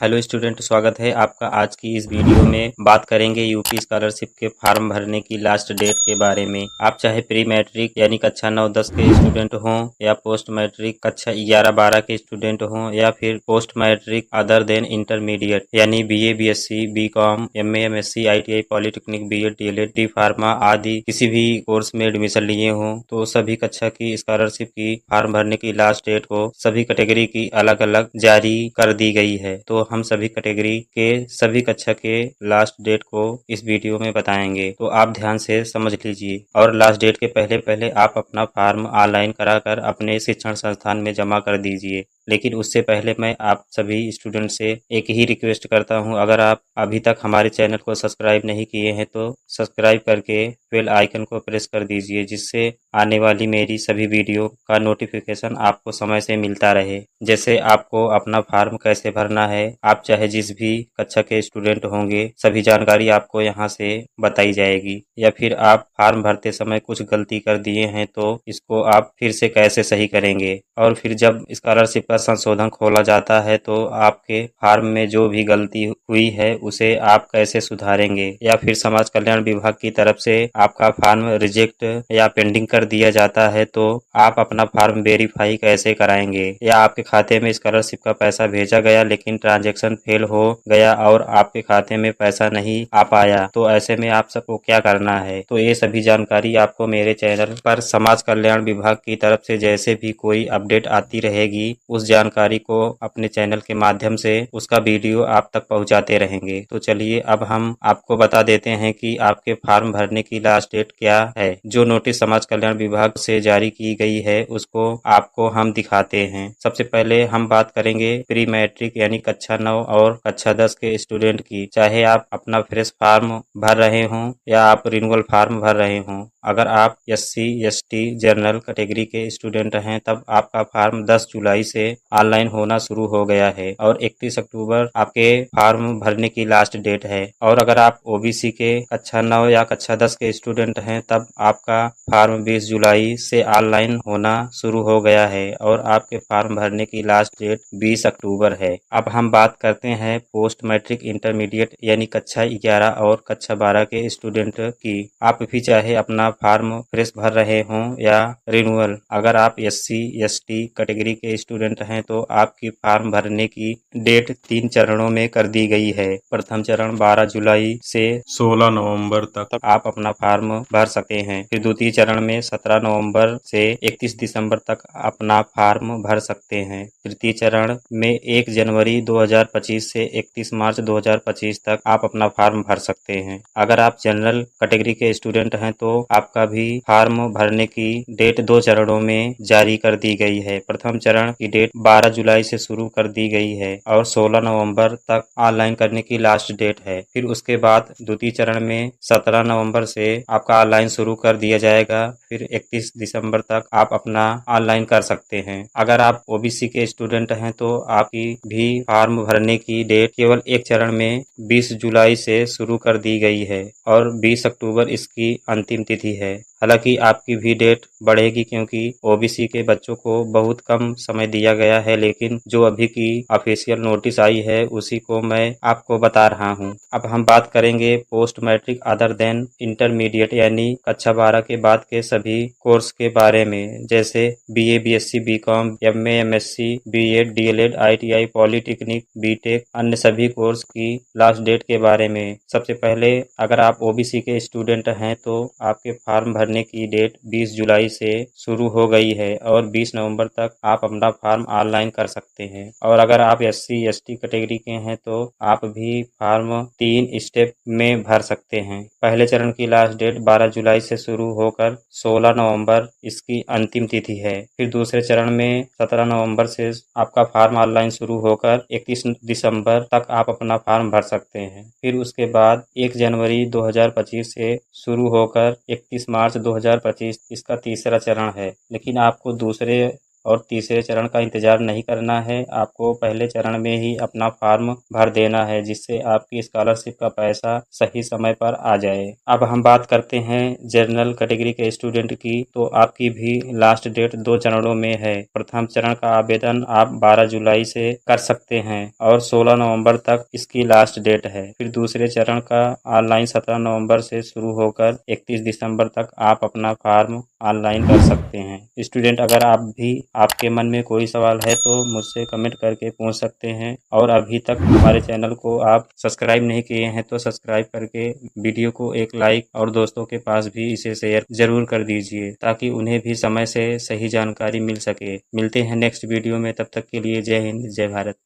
Hello student, स्वागत है आपका। आज की इस वीडियो में बात करेंगे यूपी स्कॉलरशिप के फॉर्म भरने की लास्ट डेट के बारे में। आप चाहे प्री मैट्रिक यानी कक्षा 9-10 के स्टूडेंट हों या पोस्ट मैट्रिक कक्षा 11-12 के स्टूडेंट हों या फिर post matric other than intermediate यानी BA, BSc, BCom, MA, MSc, ITI, polytechnic, BEd, DElEd, D pharma आदि किसी भी कोर्स में एडमिशन लिए हों, तो सभी कक्षा की स्कॉलरशिप की फॉर्म भरने की लास्ट डेट को सभी कैटेगरी की अलग अलग जारी कर दी गई है। तो हम सभी कैटेगरी के सभी कक्षा के लास्ट डेट को इस वीडियो में बताएंगे, तो आप ध्यान से समझ लीजिए। और लास्ट डेट के पहले पहले आप अपना फॉर्म ऑनलाइन कराकर अपने शिक्षण संस्थान में जमा कर दीजिए। लेकिन उससे पहले मैं आप सभी स्टूडेंट से एक ही रिक्वेस्ट करता हूं, अगर आप अभी तक हमारे चैनल को सब्सक्राइब नहीं किए हैं तो सब्सक्राइब करके बेल आइकन को प्रेस कर दीजिए, जिससे आने वाली मेरी सभी वीडियो का नोटिफिकेशन आपको समय से मिलता रहे। जैसे आपको अपना फॉर्म कैसे भरना है, आप चाहे जिस भी कक्षा के स्टूडेंट होंगे, सभी जानकारी आपको यहाँ से बताई जाएगी। या फिर आप फॉर्म भरते समय कुछ गलती कर दिए हैं तो इसको आप फिर से कैसे सही करेंगे, और फिर जब स्कॉलरशिप का संशोधन खोला जाता है तो आपके फॉर्म में जो भी गलती हुई है उसे आप कैसे सुधारेंगे। या फिर समाज कल्याण विभाग की तरफ से आपका फॉर्म रिजेक्ट या पेंडिंग कर दिया जाता है तो आप अपना फॉर्म वेरीफाई कैसे कराएंगे। या आपके खाते में स्कॉलरशिप का पैसा भेजा गया लेकिन ट्रांजैक्शन फेल हो गया और आपके खाते में पैसा नहीं आ पाया, तो ऐसे में आप सबको क्या करना है। तो ये सभी जानकारी आपको मेरे चैनल पर समाज कल्याण विभाग की तरफ से जैसे भी कोई अपडेट आती रहेगी, उस जानकारी को अपने चैनल के माध्यम से उसका वीडियो आप तक पहुंचाते रहेंगे। तो चलिए अब हम आपको बता देते हैं कि आपके फॉर्म भरने की लास्ट डेट क्या है। जो नोटिस समाज कल्याण विभाग से जारी की गई है उसको आपको हम दिखाते हैं। सबसे पहले हम बात करेंगे प्री मैट्रिक यानी कक्षा 9 और कक्षा 10 के स्टूडेंट की। चाहे आप अपना फ्रेश फॉर्म भर रहे हों या आप रिन्यूअल फॉर्म भर रहे हों, अगर आप एससी, एसटी, जनरल कैटेगरी के स्टूडेंट हैं तब आपका फॉर्म 10 जुलाई से ऑनलाइन होना शुरू हो गया है और 31 अक्टूबर आपके फॉर्म भरने की लास्ट डेट है। और अगर आप ओबीसी के कक्षा 9 या कक्षा 10 के स्टूडेंट हैं तब आपका फॉर्म 20 जुलाई से ऑनलाइन होना शुरू हो गया है और आपके फॉर्म भरने की लास्ट डेट 20 अक्टूबर है। अब हम बात करते हैं पोस्ट मैट्रिक इंटरमीडिएट यानी कक्षा 11 और कक्षा 12 के स्टूडेंट की। आप भी चाहे अपना फॉर्म फ्रेश भर रहे हों या रिन्यूअल, अगर आप एससी, एसटी कैटेगरी के स्टूडेंट हैं तो आपकी फॉर्म भरने की डेट 3 चरणों में कर दी गई है। प्रथम चरण 12 जुलाई से 16 नवंबर तक आप अपना फॉर्म भर सकते हैं। फिर द्वितीय चरण में 17 नवंबर से 31 दिसंबर तक अपना फॉर्म भर सकते हैं। तृतीय चरण में 1 जनवरी 2025 से 31 मार्च 2025 तक आप अपना फॉर्म भर सकते हैं। अगर आप जनरल कैटेगरी के स्टूडेंट हैं तो आपका भी फॉर्म भरने की डेट 2 चरणों में जारी कर दी गई है। प्रथम चरण की डेट 12 जुलाई से शुरू कर दी गई है और 16 नवंबर तक ऑनलाइन करने की लास्ट डेट है। फिर उसके बाद द्वितीय चरण में 17 नवंबर से आपका ऑनलाइन शुरू कर दिया जाएगा। फिर 31 दिसंबर तक आप अपना ऑनलाइन कर सकते हैं। अगर आप ओबीसी के स्टूडेंट हैं तो आपकी भी फॉर्म भरने की डेट केवल एक चरण में 20 जुलाई से शुरू कर दी गई है और 20 अक्टूबर इसकी अंतिम तिथि है। हालांकि आपकी भी डेट बढ़ेगी क्योंकि ओबीसी के बच्चों को बहुत कम समय दिया गया है, लेकिन जो अभी की ऑफिशियल नोटिस आई है उसी को मैं आपको बता रहा हूं। अब हम बात करेंगे post matric other than intermediate यानी कक्षा 12 के बाद के सभी कोर्स के बारे में, जैसे BA, BSc, BCom, MA, MSc, BEd, DElEd, ITI, polytechnic, BTech, अन्य सभी कोर्स की लास्ट डेट के बारे में। सबसे पहले अगर आप ओबीसी के स्टूडेंट हैं तो आपके फॉर्म भरने की डेट 20 जुलाई से शुरू हो गई है और 20 नवंबर तक आप अपना फॉर्म ऑनलाइन कर सकते हैं। और अगर आप एससी, एसटी कैटेगरी के हैं तो आप भी फॉर्म 3 स्टेप में भर सकते हैं। पहले चरण की लास्ट डेट 12 जुलाई से शुरू होकर 16 नवंबर इसकी अंतिम तिथि है। फिर दूसरे चरण में 17 नवंबर से आपका फॉर्म ऑनलाइन शुरू होकर 31 दिसंबर तक आप अपना फॉर्म भर सकते हैं। फिर उसके बाद 1 जनवरी 2025 से शुरू होकर 31 मार्च 2025 इसका तीसरा चरण है। लेकिन आपको दूसरे और तीसरे चरण का इंतजार नहीं करना है। आपको पहले चरण में ही अपना फॉर्म भर देना है, जिससे आपकी स्कॉलरशिप का पैसा सही समय पर आ जाए। अब हम बात करते हैं जनरल कैटेगरी के स्टूडेंट की, तो आपकी भी लास्ट डेट 2 चरणों में है। प्रथम चरण का आवेदन आप 12 जुलाई से कर सकते हैं और 16 नवंबर तक इसकी लास्ट डेट है। फिर दूसरे चरण का ऑनलाइन 17 नवंबर से शुरू होकर 31 दिसंबर तक आप अपना फॉर्म ऑनलाइन कर सकते हैं। स्टूडेंट, अगर आपके मन में कोई सवाल है तो मुझसे कमेंट करके पूछ सकते हैं, और अभी तक हमारे चैनल को आप सब्सक्राइब नहीं किए हैं तो सब्सक्राइब करके वीडियो को एक लाइक और दोस्तों के पास भी इसे शेयर जरूर कर दीजिए, ताकि उन्हें भी समय से सही जानकारी मिल सके। मिलते हैं नेक्स्ट वीडियो में, तब तक के लिए जय हिंद, जय भारत।